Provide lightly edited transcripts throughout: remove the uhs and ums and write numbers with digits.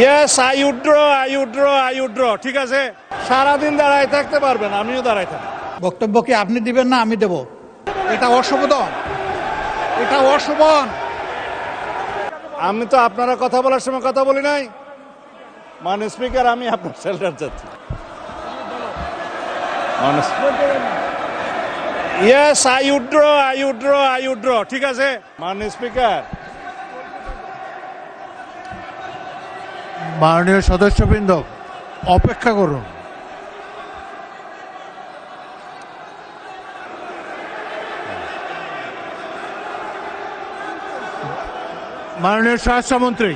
Yes, I Woodrow. ঠিক আছে, সারাদিন দাঁড়ায় থাকতে পারবেন, আমিও দাঁড়ায় থাকি। বক্তব্য কি আপনি দিবেন না আমি দেব? এটা অশোভন, এটা অশোভন। আমি তো আপনারা কথা বলার সময় কথা বলি নাই। মাননীয় স্পিকার, আমি আপনার শেল্টার চাচ্ছি। Yes, I Woodrow. ঠিক আছে, মাননীয় স্পিকার। মাননীয় সদস্যবৃন্দ, অপেক্ষা করুন। মাননীয় স্বরাষ্ট্রমন্ত্রী,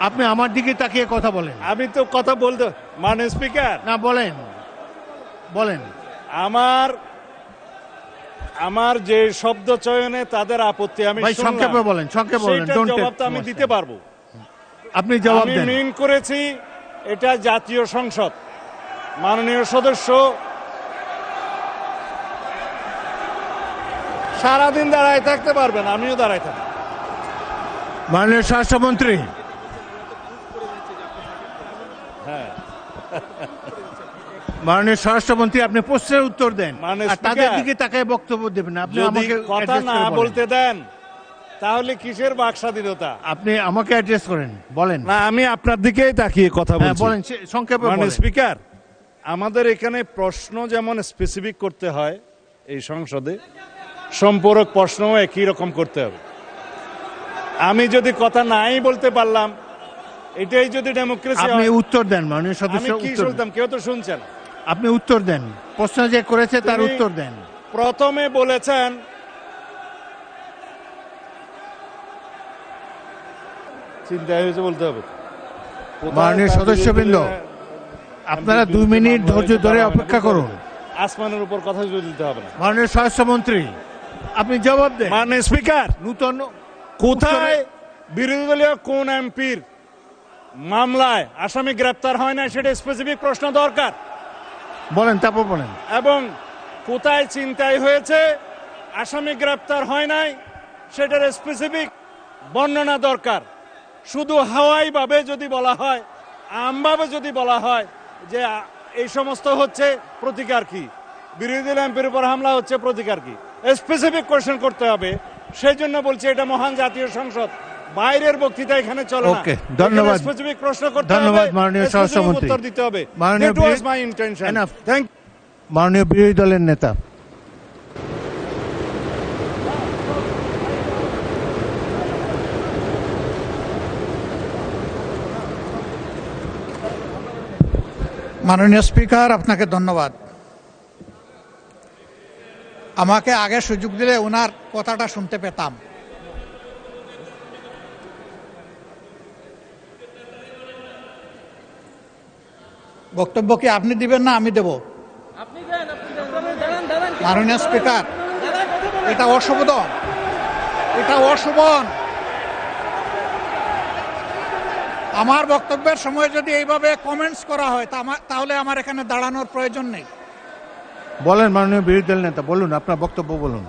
আপনি আমার দিকে তাকিয়ে কথা বলেন। আমি তো কথা বলতে, মাননীয় স্পিকার, না, বলেন বলেন। আমার যে শব্দ চয়নে তাদের আপত্তি আমি ভাই, সংক্ষেপে বলেন, সংক্ষেপে বলেন। সেইটার Don't জবাব take তো আমি too much দিতে time. পারবো। আপনি জবাব আমি দেন। মিন করেছি এটা জাতীয় সংসদ। মাননীয় সদস্য সারাদিন দাঁড়ায় থাকতে পারবেন, আমিও দাঁড়ায় থাকি। মাননীয় স্বরাষ্ট্রমন্ত্রী, হ্যাঁ, মাননীয় স্বরাষ্ট্রমন্ত্রী, আপনি প্রশ্নের উত্তর দেন। মাননীয় আর তাদের স্পিকার, দিকে তাকায় বক্তব্য দেবেন না। আপনি যদি আমাকে কথা address না করে বলেন। বলতে দেন তাহলে কিসের বাক স্বাধীনতা? আপনি আমাকে অ্যাড্রেস করেন, বলেন। না, আমি আপনার দিকেই তাকিয়ে কথা হ্যাঁ, বলছি। বলেন, সংক্ষেপে মাননীয় বলেন। স্পিকার, আমাদের এখানে প্রশ্ন যেমন স্পেসিফিক করতে হয় এই সংসদে, সম্পূরক প্রশ্নও একই রকম করতে হবে। আমি যদি কথা নাই বলতে পারলাম, এটাই যদি ডেমোক্রেসি আপনি হয়, উত্তর দেন, মাননীয় আমি সদস্য, কি উত্তর দেন। শুনতাম? কেউ তো শুনছেন। আপনি উত্তর দেন, প্রশ্ন যে করেছে তার তিনি উত্তর দেন। প্রথমে বলেছেন চিন্তায় হয়েছে বলতে হবে। মাননীয় সদস্যবৃন্দ, আপনারা 2 মিনিট ধৈর্য ধরে অপেক্ষা করুন। আসমানের উপর কথা দিতে হবে না। মাননীয় স্বরাষ্ট্রমন্ত্রী, আপনি জবাব দেন। মাননীয় স্পিকার, নূতন কোথায় বিরোধী দলীয় কোন এমপির মামলায় আসামি গ্রেপ্তার হয় না সেটা স্পেসিফিক প্রশ্ন দরকার। বলেন, তারপর বলেন। এবং কোথায় ছিনতাই হয়েছে, আসামি গ্রেপ্তার হয় নাই, সেটার স্পেসিফিক বর্ণনা দরকার। শুধু হাওয়াই ভাবে যদি বলা হয়, আমভাবে যদি বলা হয় যে এই সমস্ত হচ্ছে, প্রতিকার কি? বিরোধী দল এমপির উপর হামলা হচ্ছে, প্রতিকার কি? স্পেসিফিক কোয়েশ্চেন করতে হবে। সেই জন্য বলছি এটা মহান জাতীয় সংসদ, বাইরের বক্তৃতা এখানে চলে না। ওকে, ধন্যবাদ। স্পেসিফিক প্রশ্ন করতে হবে, ধন্যবাদ মাননীয় specific স্বরাষ্ট্রমন্ত্রী। উত্তর দিতে হবে। মাননীয় That was my intention. Enough. Thank মাননীয় বিরোধী দলের নেতা। মাননীয় স্পিকার, আপনাকে ধন্যবাদ। আমাকে আগে সুযোগ দিলে ওনার কথাটা শুনতে পেতাম। বক্তব্য কি আপনি দিবেন না আমি দেব? মাননীয় স্পিকার, এটা অশোভন, এটা অশোভন। আমার বক্তব্যের সময় যদি এইভাবে কমেন্টস করা হয় তাহলে আমার এখানে দাঁড়ানোর প্রয়োজন নেই। বলেন মাননীয় বিরোধী দলের নেতা, বলুন, আপনার বক্তব্য বলুন।